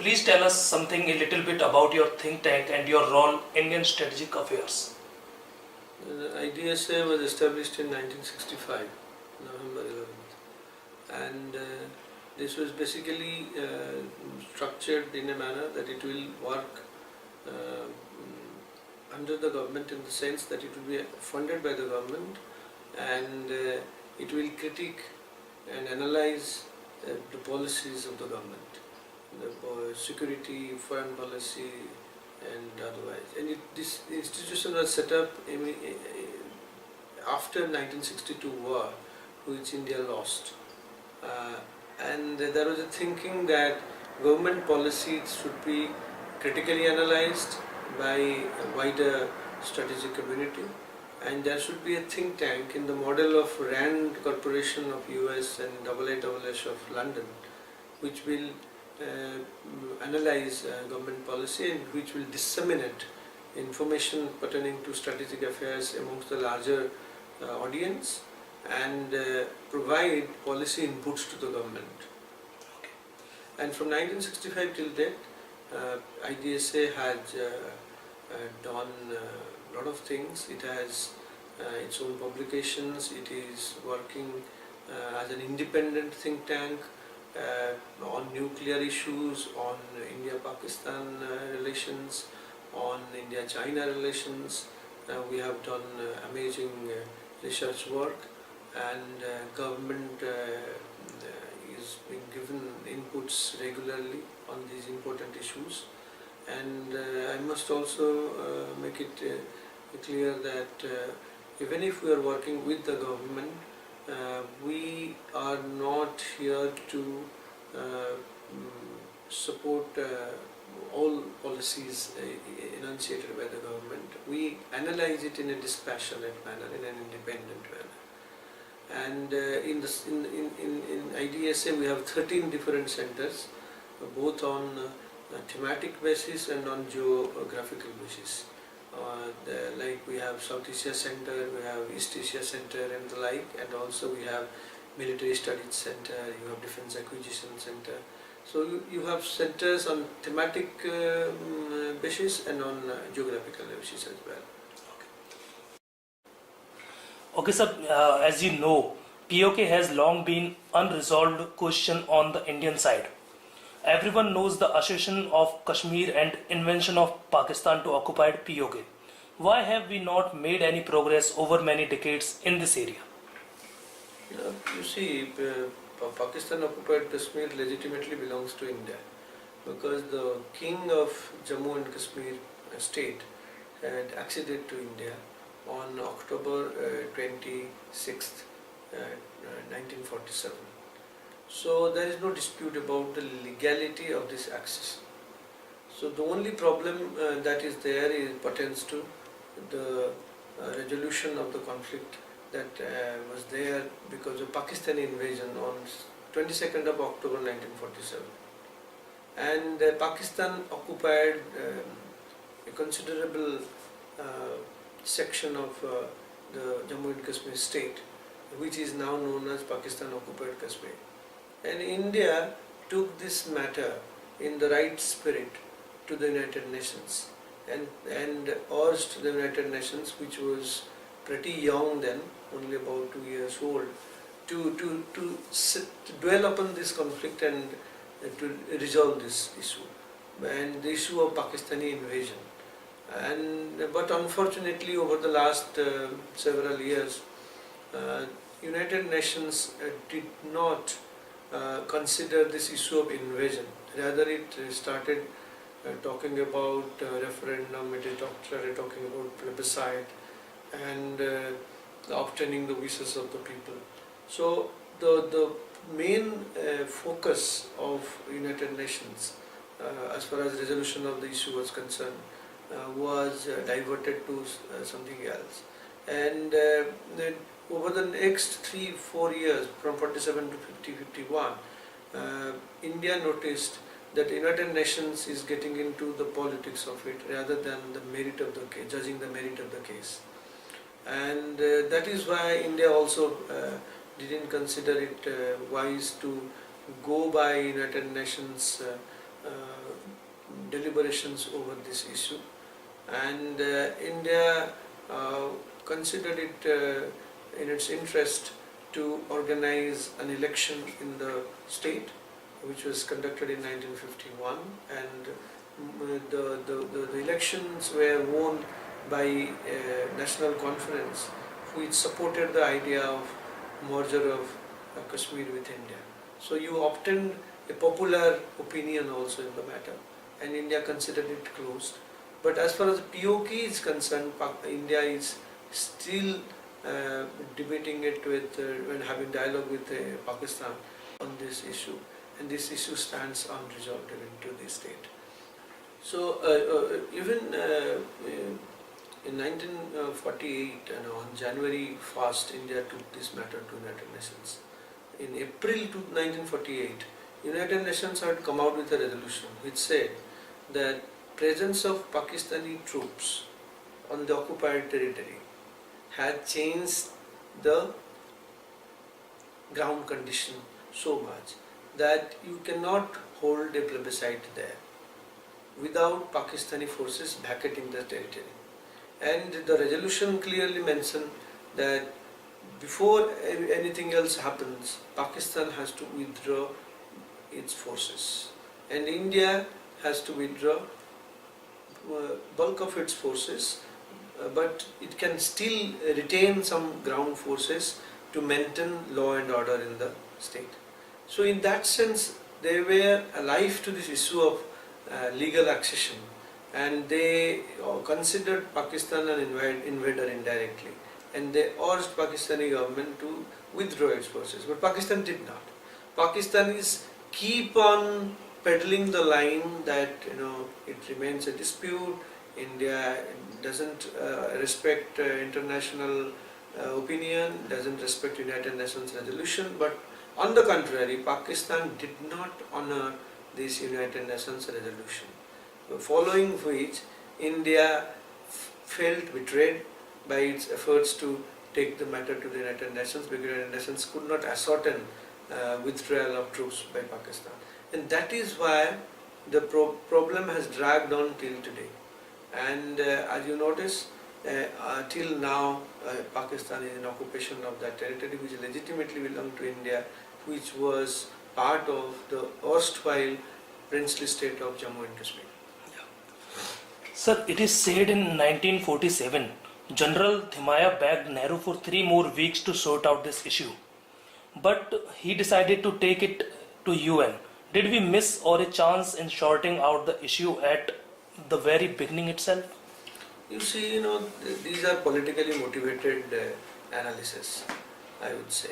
please tell us something a little bit about your think tank and your role in Indian strategic affairs. The IDSA was established in 1965, November 11th, and this was basically structured in a manner that it will work under the government, in the sense that it will be funded by the government, and it will critique and analyze the policies of the government, the security, foreign policy, and otherwise. And this institution was set up after 1962 war, which India lost. And there was a thinking that government policies should be critically analyzed by a wider strategic community, and there should be a think tank in the model of RAND Corporation of US and AASS of London, which will analyze government policy and which will disseminate information pertaining to strategic affairs amongst the larger audience, and provide policy inputs to the government. And from 1965 till date, IDSA has done a lot of things. It has its own publications. It is working as an independent think tank on nuclear issues, on India-Pakistan relations, on India-China relations. We have done amazing research work, and government is being given inputs regularly on these important issues. And I must also make it clear that even if we are working with the government, we are not here to support all policies enunciated by the government. We analyze it in a dispassionate manner, in an independent manner. And in IDSA we have 13 different centers, both on thematic basis and on geographical basis. Like we have South Asia Center, we have East Asia Center and the like, and also we have Military Studies Center, you have Defense Acquisition Center. So you have centers on thematic basis and on geographical basis as well. Okay, sir, as you know, POK has long been unresolved question on the Indian side. Everyone knows the accession of Kashmir and invention of Pakistan to occupied POK. Why have we not made any progress over many decades in this area? You see, Pakistan occupied Kashmir legitimately belongs to India, because the king of Jammu and Kashmir state had acceded to India on October 26th, 1947. So there is no dispute about the legality of this accession. So the only problem that is there pertains to the resolution of the conflict that was there because of Pakistani invasion on 22nd of October 1947. And Pakistan occupied a considerable section of the Jammu and Kashmir state, which is now known as Pakistan occupied Kashmir. And India took this matter in the right spirit to the United Nations and urged the United Nations, which was pretty young then, only about 2 years old, to dwell upon this conflict and to resolve this issue, and the issue of Pakistani invasion. But unfortunately, over the last several years, United Nations did not consider this issue of invasion. Rather, it started talking about referendum, it started talking about plebiscite, and obtaining the wishes of the people. So the main focus of United Nations as far as resolution of the issue was concerned was diverted to something else. And over the next 3-4 years, from 47 to 51, India noticed that the United Nations is getting into the politics of it rather than the merit of the case, judging the merit of the case. And that is why India also didn't consider it wise to go by United Nations deliberations over this issue, and India considered it in its interest to organize an election in the state, which was conducted in 1951, and the elections were won by a national conference which supported the idea of merger of Kashmir with India. So you obtained a popular opinion also in the matter, and India considered it closed. But as far as the POK is concerned, India is still debating it with and having dialogue with Pakistan on this issue, and this issue stands unresolved even to this date. So even in 1948, on January 1st, India took this matter to United Nations. In April 1948, United Nations had come out with a resolution which said that presence of Pakistani troops on the occupied territory had changed the ground condition so much that you cannot hold a plebiscite there without Pakistani forces vacating the territory. And the resolution clearly mentioned that before anything else happens, Pakistan has to withdraw its forces, and India has to withdraw bulk of its forces, but it can still retain some ground forces to maintain law and order in the state. So in that sense, they were alive to this issue of legal accession, and they considered Pakistan an invader indirectly, and they urged Pakistani government to withdraw its forces, but Pakistan did not. Pakistanis keep on peddling the line that it remains a dispute. India doesn't respect international opinion, doesn't respect United Nations resolution, but on the contrary, Pakistan did not honor this United Nations resolution, following which India felt betrayed by its efforts to take the matter to the United Nations, because the United Nations could not ascertain withdrawal of troops by Pakistan. And that is why the problem has dragged on till today. And as you notice, till now Pakistan is in occupation of that territory which legitimately belonged to India, which was part of the erstwhile princely state of Jammu and Kashmir. Sir, it is said in 1947, General Thimayya begged Nehru for 3 more weeks to sort out this issue. But he decided to take it to UN. Did we miss or a chance in sorting out the issue at the very beginning itself? You see, these are politically motivated analysis, I would say,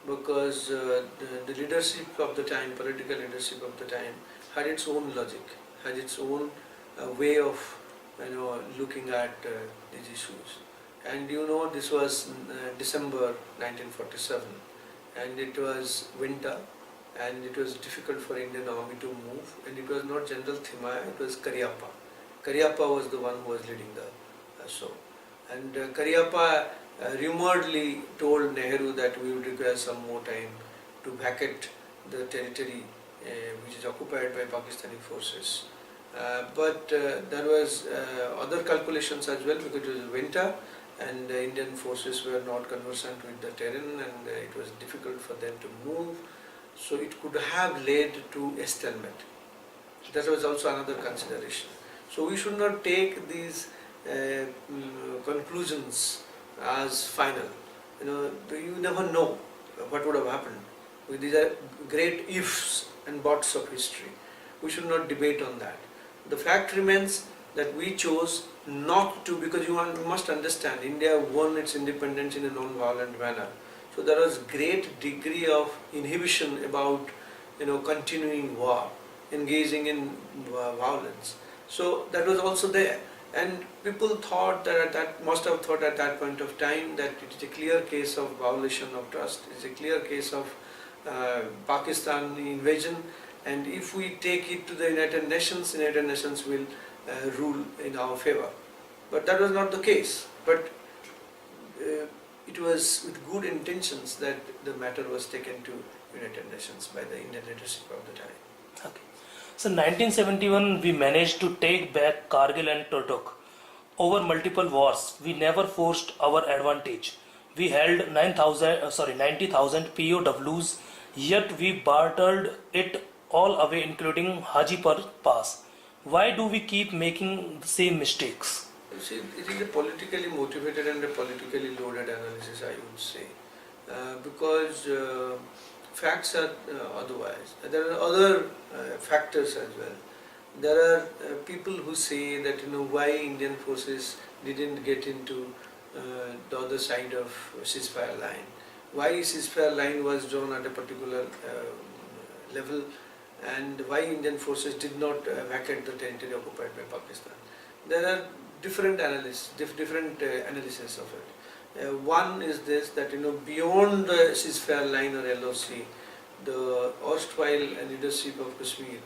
because the leadership of the time, political leadership of the time, had its own logic, had its own way of looking at these issues. And this was December 1947, and it was winter, and it was difficult for Indian army to move, and it was not General Thimayya, it was Cariappa. Cariappa was the one who was leading the show. And Cariappa rumoredly told Nehru that we would require some more time to vacate the territory which is occupied by Pakistani forces. But there was other calculations as well, because it was winter and the Indian forces were not conversant with the terrain, and it was difficult for them to move. So it could have led to a stalemate. That was also another consideration. So we should not take these conclusions as final. You never know what would have happened. These are great ifs and buts of history. We should not debate on that. The fact remains that we chose not to, because you must understand, India won its independence in a non-violent manner. So there was great degree of inhibition about continuing war, engaging in violence. So that was also there, and people thought that must have thought at that point of time that it is a clear case of violation of trust. It is a clear case of Pakistan invasion, and if we take it to the United Nations will rule in our favor. But that was not the case. But it was with good intentions that the matter was taken to United Nations by the Indian leadership of the time. Okay. So 1971 we managed to take back Kargil and Turtok. Over multiple wars, we never forced our advantage. We held 90,000 POWs, yet we bartered it all away, including Hajipur Pass. Why do we keep making the same mistakes? You see, it is a politically motivated and a politically loaded analysis, I would say, because facts are otherwise. There are other factors as well. There are people who say that why Indian forces didn't get into the other side of ceasefire line, why ceasefire line was drawn at a particular level, and why Indian forces did not vacate the territory occupied by Pakistan. There are different analysis of it. One is this, that beyond the ceasefire line or LOC, the erstwhile leadership of Kashmir,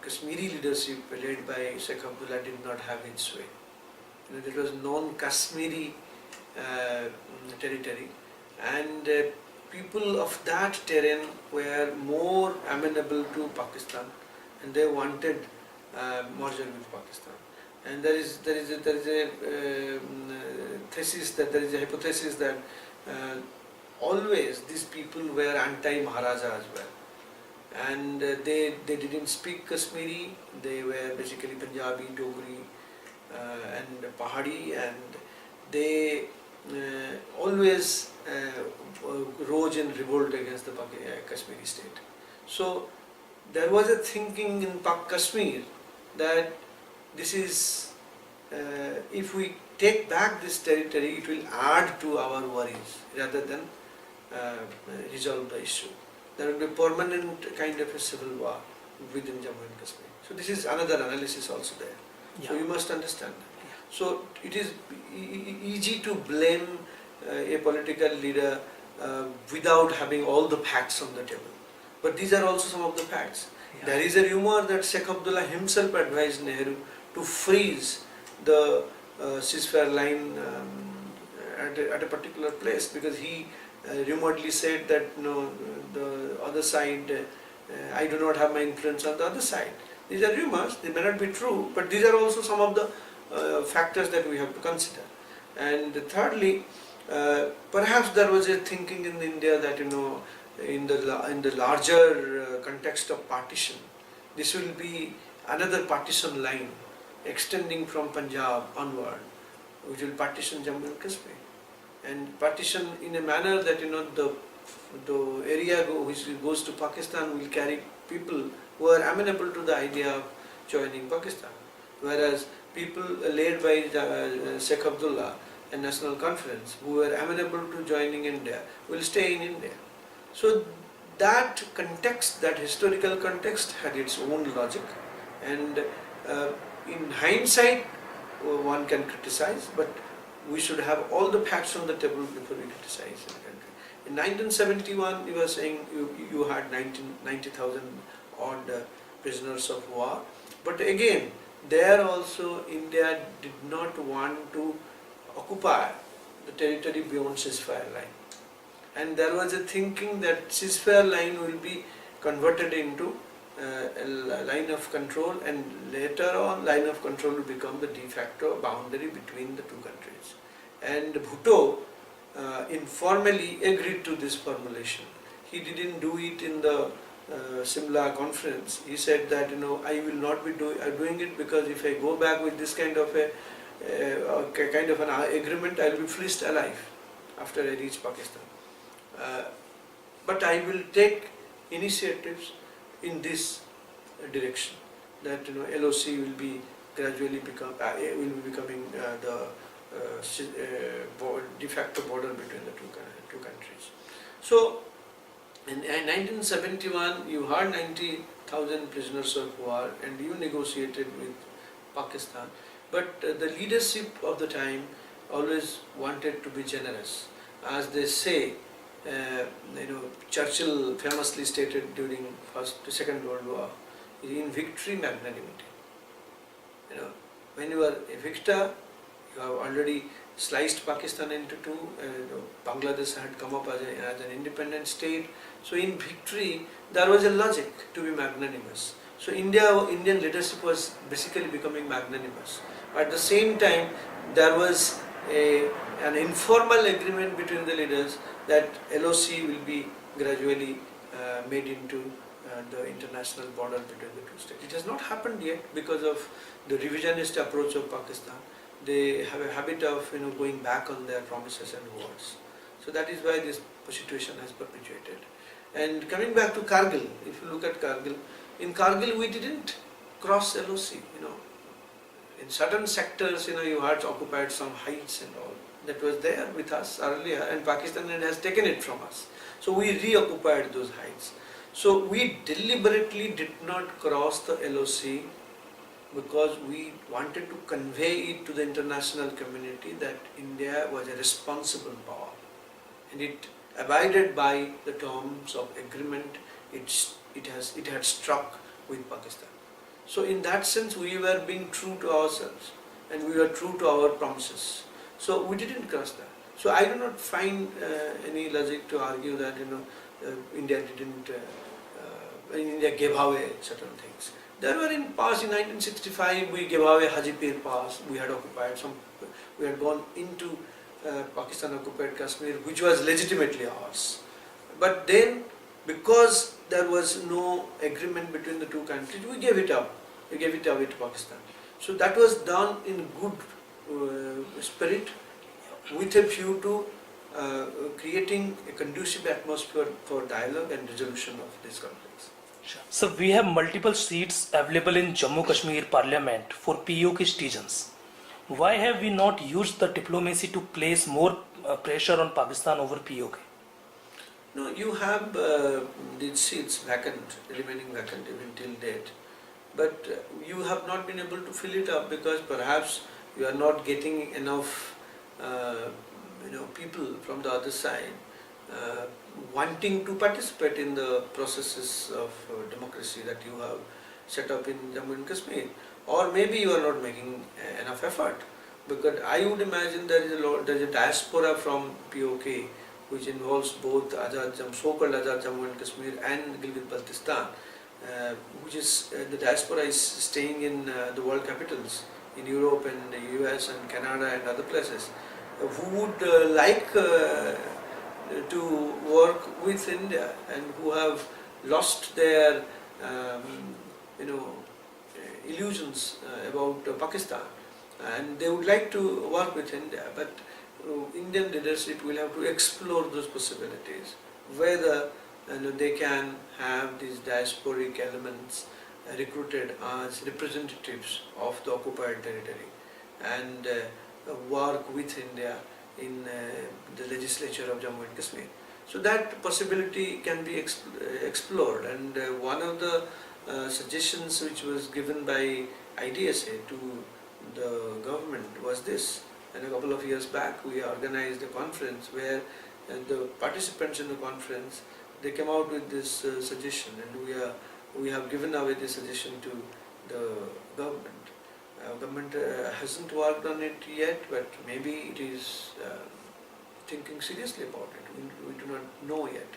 Kashmiri leadership led by Sheikh Abdullah did not have its way. It was non-Kashmiri territory, and people of that terrain were more amenable to Pakistan, and they wanted merger with Pakistan. And there is a hypothesis that always these people were anti-Maharaja as well. And they didn't speak Kashmiri, they were basically Punjabi, Dogri and Pahadi, and they always rose in revolt against the Kashmiri state. So there was a thinking in Kashmir that this is, if we take back this territory, it will add to our worries rather than resolve the issue. There will be permanent kind of a civil war within Jammu and Kashmir. So this is another analysis also there. Yeah. So you must understand that. Yeah. So it is easy to blame a political leader without having all the facts on the table. But these are also some of the facts. Yeah. There is a rumor that Sheikh Abdullah himself advised Nehru to freeze the ceasefire line at a particular place, because he rumoredly said that the other side, I do not have my influence on the other side. These are rumors, they may not be true, but these are also some of the factors that we have to consider. And thirdly, perhaps there was a thinking in India that in the larger context of partition, this will be another partition line extending from Punjab onward, which will partition Jammu and Kashmir, and partition in a manner that the area which goes to Pakistan will carry people who are amenable to the idea of joining Pakistan, whereas people led by Sheikh Abdullah and National Conference who were amenable to joining India will stay in India. So that context, that historical context, had its own logic, and in hindsight one can criticize, but we should have all the facts on the table before we criticize the country. In 1971, you were saying you had 90,000 odd prisoners of war, but again, there also India did not want to occupy the territory beyond ceasefire line. And there was a thinking that ceasefire line will be converted into a line of control, and later on line of control will become the de facto boundary between the two countries. And Bhutto informally agreed to this formulation. He didn't do it in the Simla conference. He said that I will not be doing it, because if I go back with this kind of an agreement, I will be fleeced alive after I reach Pakistan. But I will take initiatives in this direction, that LOC will be gradually becoming the de facto border between the two countries. So in 1971 you had 90,000 prisoners of war and you negotiated with Pakistan, but the leadership of the time always wanted to be generous. As they say, Churchill famously stated during Second World War, in victory magnanimity. When you are a victor, you have already sliced Pakistan into two. Bangladesh had come up as an independent state. So in victory, there was a logic to be magnanimous. So Indian leadership was basically becoming magnanimous. At the same time, there was an informal agreement between the leaders that LOC will be gradually made into the international border between the two states. It has not happened yet because of the revisionist approach of Pakistan. They have a habit of going back on their promises and words. So that is why this situation has perpetuated. And coming back to Kargil, if you look at Kargil, in Kargil we didn't cross LOC. In certain sectors, you had occupied some heights and all. That was there with us earlier, and Pakistan has taken it from us. So we reoccupied those heights. So we deliberately did not cross the LOC because we wanted to convey it to the international community that India was a responsible power, and it abided by the terms of agreement it had struck with Pakistan. So in that sense, we were being true to ourselves, and we were true to our promises. So we didn't cross that. So I do not find any logic to argue that India India gave away certain things. There were in past, in 1965, we gave away Hajipir Pass. We had occupied we had gone into Pakistan occupied Kashmir, which was legitimately ours. But then, because there was no agreement between the two countries, we gave it up. We gave it away to Pakistan. So that was done in good spirit, with a view to creating a conducive atmosphere for dialogue and resolution of these conflicts. So we have multiple seats available in Jammu Kashmir Parliament for POK citizens. Why have we not used the diplomacy to place more pressure on Pakistan over POK? No, you have these seats vacant, remaining vacant even till date, but you have not been able to fill it up because perhaps you are not getting enough people from the other side wanting to participate in the processes of democracy that you have set up in Jammu and Kashmir, or maybe you are not making enough effort, because I would imagine there is a diaspora from POK which involves both so-called Azad Jammu and Kashmir and Gilgit-Baltistan, which is the diaspora is staying in the world capitals in Europe and the US and Canada and other places, who would like to work with India and who have lost their illusions about Pakistan, and they would like to work with India, but Indian leadership will have to explore those possibilities, whether they can have these diasporic elements recruited as representatives of the occupied territory and work with India in the legislature of Jammu and Kashmir. So that possibility can be explored, and one of the suggestions which was given by IDSA to the government was this. And a couple of years back we organized a conference where the participants in the conference, they came out with this suggestion, and we have given away this suggestion to the government. Government hasn't worked on it yet, but maybe it is thinking seriously about it. We do not know yet.